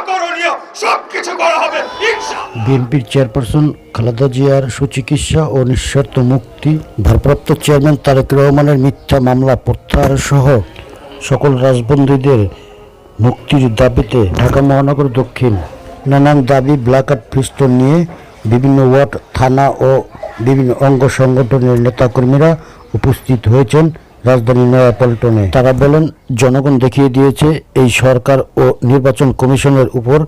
করণীয় সবকিছু করা হবে ইনশাআল্লাহ। বিএনপির চেয়ারপারসন খালেদা জিয়ার সুচিকিৎসা ও নিঃশর্ত মুক্তি, ভারপ্রাপ্ত চেয়ারম্যান তারেক রহমানের মিথ্যা মামলা প্রত্যাহার সহ সকল রাজবন্দীদের মুক্তির দাবিতে ঢাকা মহানগর দক্ষিণ নানান দাবি ব্ল্যাকআউট ফিস্টন নিয়ে বিভিন্ন ওয়ার্ড, থানা ও বিভিন্ন অঙ্গ সংগঠনের নেতাকর্মীরা উপস্থিত হয়েছেন রাজধানী নয়াপল্টনে। তারা বলেন, জনগণ দেখিয়ে দিয়েছে এই সরকার ও নির্বাচন কমিশনের উপর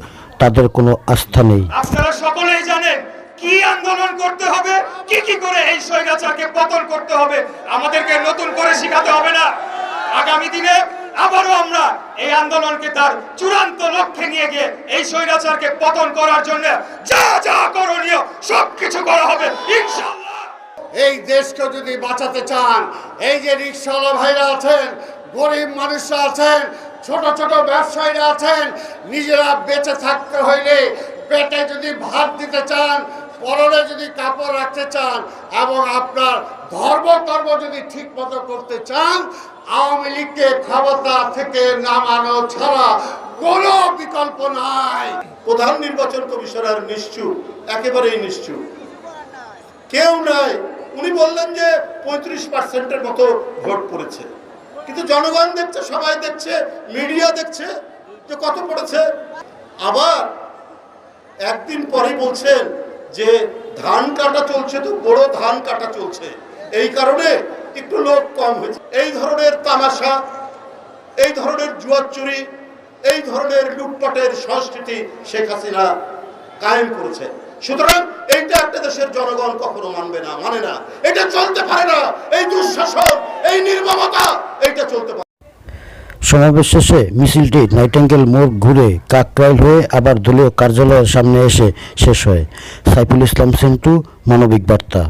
তাদের কোনো আস্থা নেই। আপনারা সকলেই জানেন কি আন্দোলন করতে হবে, কি করে এই স্বৈরাচারকে পতন করতে হবে। আমাদেরকে নতুন করে শিখাতে হবে না। আগামী দিনে আবারও আমরা এই আন্দোলনকে তার চূড়ান্ত লক্ষ্যে নিয়ে গিয়ে এই স্বৈরাচারকে পতন করার জন্য যা যা করণীয় সবকিছু করা হবে ইনশাআল্লাহ। এই দেশকে যদি বাঁচাতে চান, এই যে রিকশাওয়ালা ভাইরা আছেন, গরিব মানুষরা আছেন, ছোট ছোট ব্যবসায়ীরা আছেন, নিজেরা বেঁচে থাকতে হইলে পেটে যদি ভাত দিতে চান, পরনে যদি কাপড় রাখতে চান এবং আপনার ধর্ম যদি ঠিক মতো করতে চান, আওয়ামী লীগকে ক্ষমতা থেকে নামানো ছাড়া কোনো বিকল্প নাই। প্রধান নির্বাচন কমিশনার নিশ্চুপ, একেবারেই নিশ্চুপ, কেউ নাই। উনি বললেন যে 35%-এর মতো ভোট পড়েছে, কিন্তু জনগণ দেখছে, সবাই দেখছে, মিডিয়া দেখছে যে কত পড়েছে। আবার একদিন পরে বলছেন যে ধান কাটা চলছে, তো বড় ধান কাটা চলছে, এই কারণে একটু লোক কম হয়েছে। এই ধরনের তামাশা, এই ধরনের জুয়াচুরি, এই ধরনের লুটপাটের সংস্কৃতি শেখ হাসিনা কায়েম করেছে। সুতরাং এইটা একটা দেশের জনগণ কখনো মানবে না, মানে না, এটা চলতে পারে না। এই দুঃশাসন, এই নির্মমতা, এইটা চলতে পারে। সমাবেশ শেষে মিছিলটি নাইটিঙ্গেল মোড় ঘুরে কাকরাইল হয়ে আবার দলীয় কার্যালয়ের সামনে এসে শেষ হয়। সাইফুল ইসলাম সেন্টু, মানবিক বার্তা।